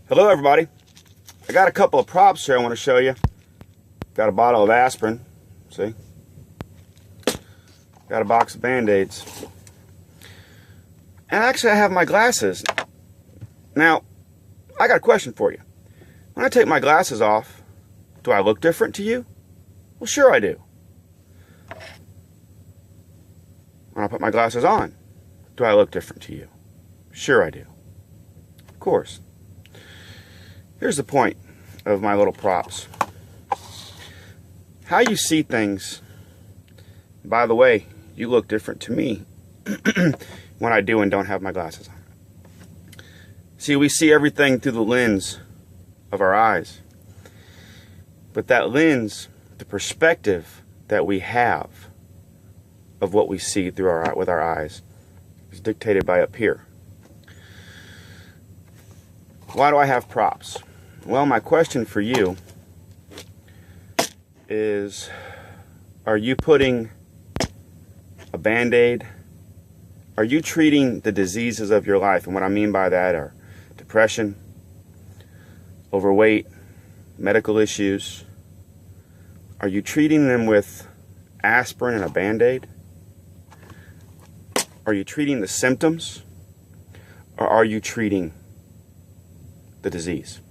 Hello everybody. I got a couple of props here I want to show you. Got a bottle of aspirin, see? Got a box of Band-Aids. And actually I have my glasses. Now, I got a question for you. When I take my glasses off, do I look different to you? Well, sure I do. When I put my glasses on, do I look different to you? Sure I do. Of course. Here's the point of my little props. How you see things, by the way, you look different to me when I do and don't have my glasses on. See, we see everything through the lens of our eyes. But that lens, the perspective that we have of what we see through with our eyes is dictated by up here. Why do I have props? Well, my question for you is, are you putting a Band-Aid? Are you treating the diseases of your life? And what I mean by that are depression, overweight, medical issues. Are you treating them with aspirin and a Band-Aid? Are you treating the symptoms? Or are you treating the disease?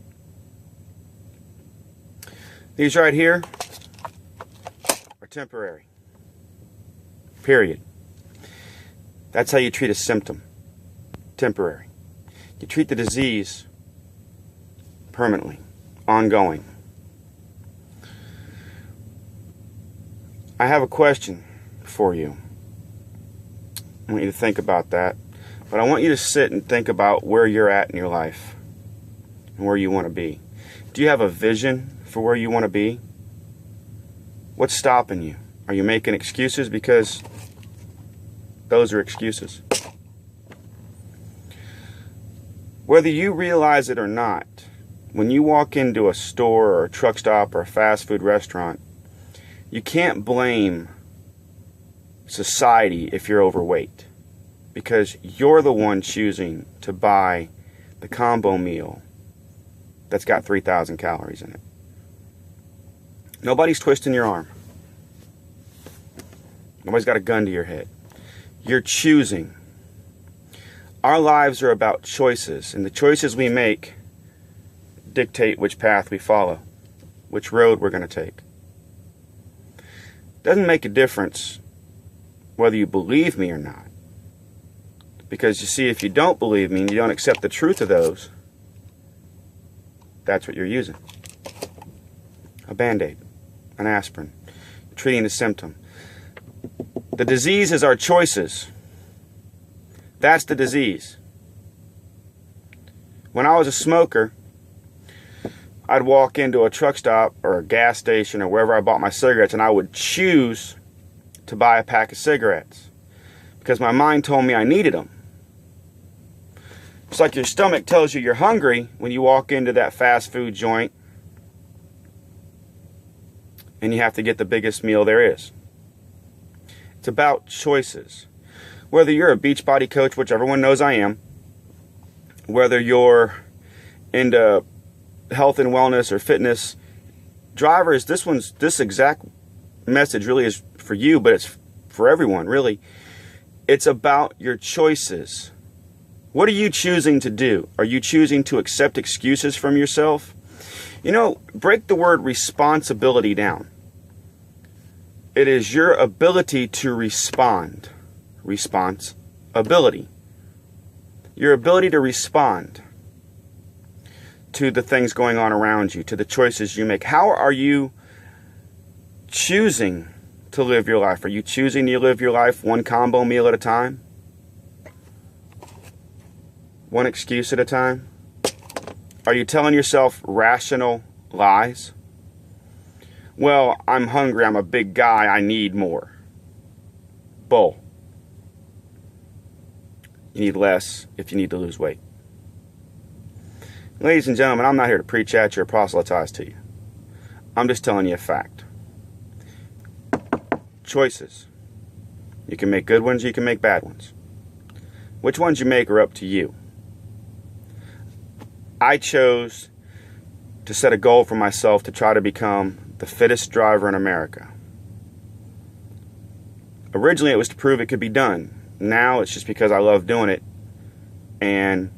These right here are temporary. Period. That's how you treat a symptom. Temporary. You treat the disease permanently, ongoing. I have a question for you. I want you to think about that. But I want you to sit and think about where you're at in your life and where you want to be. Do you have a vision for where you want to be? What's stopping you? Are you making excuses? Because those are excuses. Whether you realize it or not, when you walk into a store or a truck stop or a fast food restaurant, you can't blame society if you're overweight, because you're the one choosing to buy the combo meal that's got 3,000 calories in it. Nobody's twisting your arm. Nobody's got a gun to your head. You're choosing. Our lives are about choices, and the choices we make dictate which path we follow, which road we're going to take. Doesn't make a difference whether you believe me or not. Because you see, if you don't believe me and you don't accept the truth of those, that's what you're using. A Band-Aid, an aspirin, treating the symptom. The disease is our choices. That's the disease. When I was a smoker, I'd walk into a truck stop or a gas station or wherever I bought my cigarettes, and I would choose to buy a pack of cigarettes because my mind told me I needed them. It's like your stomach tells you you're hungry when you walk into that fast food joint and you have to get the biggest meal there is. It's about choices. Whether you're a Beachbody coach, which everyone knows I am, whether you're into health and wellness or fitness, drivers, this exact message really is for you, but it's for everyone, really. It's about your choices. What are you choosing to do? Are you choosing to accept excuses from yourself? You know, break the word responsibility down. It is your ability to respond. Responsibility. Your ability to respond to the things going on around you, to the choices you make. How are you choosing to live your life? Are you choosing to live your life one combo meal at a time? One excuse at a time? Are you telling yourself rational lies? Well, I'm hungry, I'm a big guy, I need more. Bull. You need less if you need to lose weight. Ladies and gentlemen, I'm not here to preach at you or proselytize to you. I'm just telling you a fact. Choices. You can make good ones, you can make bad ones. Which ones you make are up to you. I chose to set a goal for myself to try to become the fittest driver in America. Originally, it was to prove it could be done. Now, it's just because I love doing it. And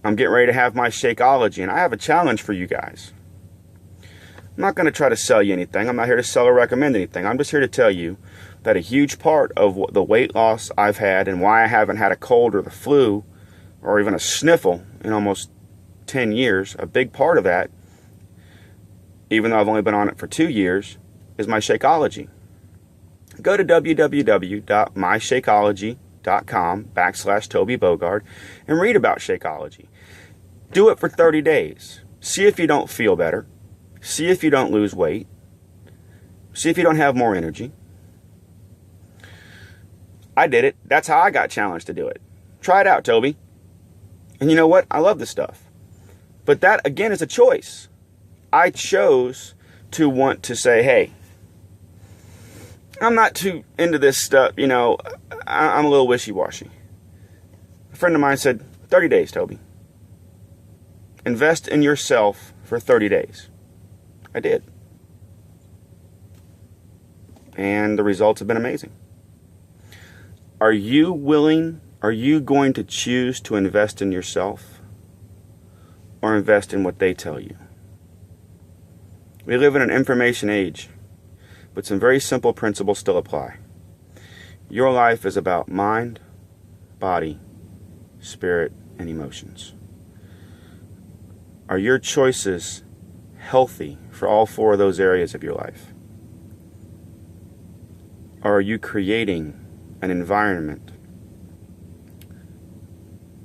I'm getting ready to have my Shakeology. And I have a challenge for you guys. I'm not going to try to sell you anything. I'm not here to sell or recommend anything. I'm just here to tell you that a huge part of the weight loss I've had and why I haven't had a cold or the flu or even a sniffle in almost 10 years, a big part of that, even though I've only been on it for 2 years, is my Shakeology. Go to www.myshakeology.com/Toby Bogard and read about Shakeology. Do it for 30 days. See if you don't feel better. See if you don't lose weight. See if you don't have more energy. I did it. That's how I got challenged to do it. Try it out, Toby. And you know what? I love this stuff. But that, again, is a choice. I chose to want to say, hey, I'm not too into this stuff, I'm a little wishy-washy. A friend of mine said, 30 days, Toby. Invest in yourself for 30 days. I did. And the results have been amazing. Are you going to choose to invest in yourself or invest in what they tell you? We live in an information age, but some very simple principles still apply. Your life is about mind, body, spirit, and emotions. Are your choices healthy for all 4 of those areas of your life? Or are you creating an environment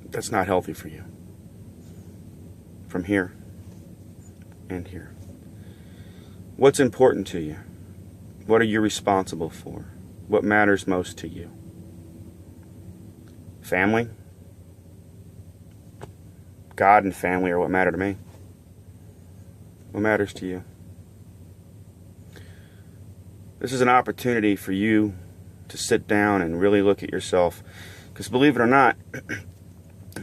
that's not healthy for you? From here and here. What's important to you? What are you responsible for? What matters most to you? Family? God and family are what matter to me. What matters to you? This is an opportunity for you to sit down and really look at yourself. Because believe it or not,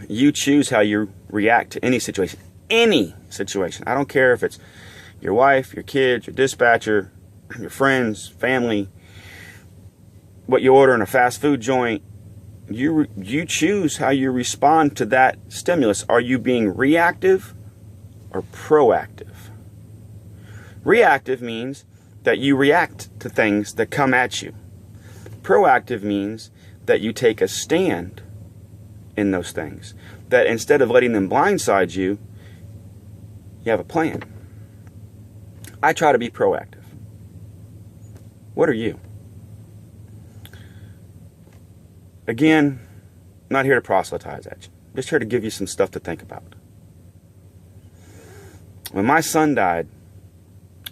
you choose how you react to any situation. Any situation. I don't care if it's your wife, your kids, your dispatcher, your friends, family, what you order in a fast food joint. You choose how you respond to that stimulus. Are you being reactive or proactive? Reactive means that you react to things that come at you. Proactive means that you take a stand in those things. That instead of letting them blindside you, you have a plan. I try to be proactive. What are you? Again, I'm not here to proselytize at you. I'm just here to give you some stuff to think about. When my son died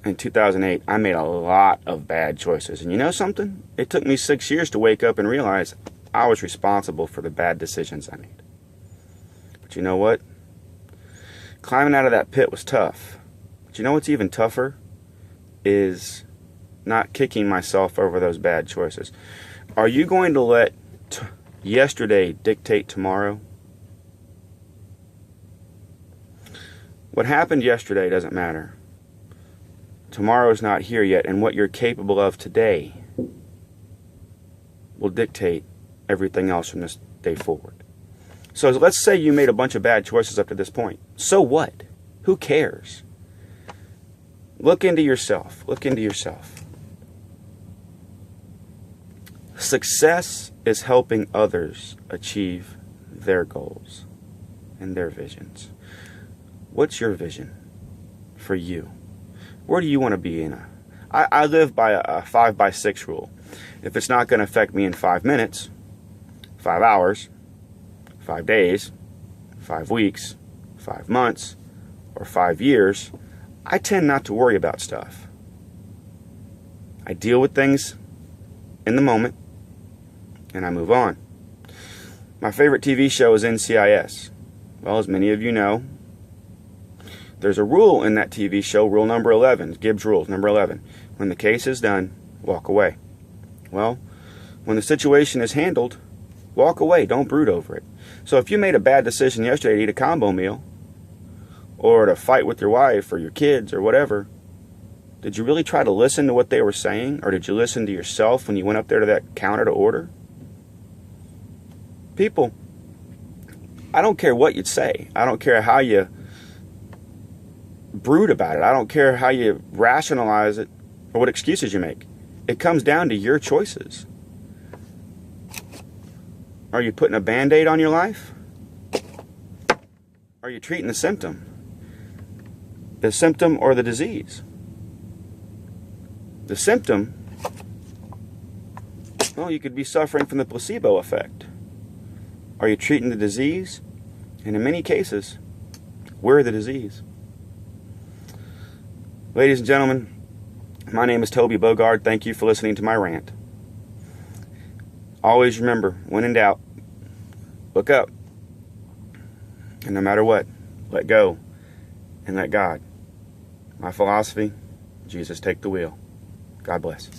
in 2008, I made a lot of bad choices. And you know something? It took me 6 years to wake up and realize I was responsible for the bad decisions I made. But you know what? Climbing out of that pit was tough. But you know what's even tougher? Is not kicking myself over those bad choices. Are you going to let yesterday dictate tomorrow? What happened yesterday doesn't matter. Tomorrow's not here yet, and what you're capable of today will dictate everything else from this day forward. So let's say you made a bunch of bad choices up to this point. So what? Who cares? Look into yourself. Look into yourself. Success is helping others achieve their goals and their visions. What's your vision for you? Where do you want to be in a... I live by a 5x6 rule. If it's not going to affect me in 5 minutes, 5 hours, 5 days, 5 weeks, 5 months, or 5 years, I tend not to worry about stuff. I deal with things in the moment, and I move on. My favorite TV show is NCIS. Well, as many of you know, there's a rule in that TV show, rule number 11, Gibbs rules, number 11. When the case is done, walk away. Well, when the situation is handled, walk away. Don't brood over it. So if you made a bad decision yesterday to eat a combo meal, or to fight with your wife or your kids or whatever, did you really try to listen to what they were saying? Or did you listen to yourself when you went up there to that counter to order? People, I don't care what you'd say. I don't care how you brood about it. I don't care how you rationalize it or what excuses you make. It comes down to your choices. Are you putting a Band-Aid on your life? Are you treating the symptom? The symptom or the disease? The symptom, well, you could be suffering from the placebo effect. Are you treating the disease? And in many cases, we're the disease. Ladies and gentlemen, my name is Toby Bogard. Thank you for listening to my rant. Always remember, when in doubt, look up. And no matter what, let go and let God. My philosophy, Jesus take the wheel. God bless.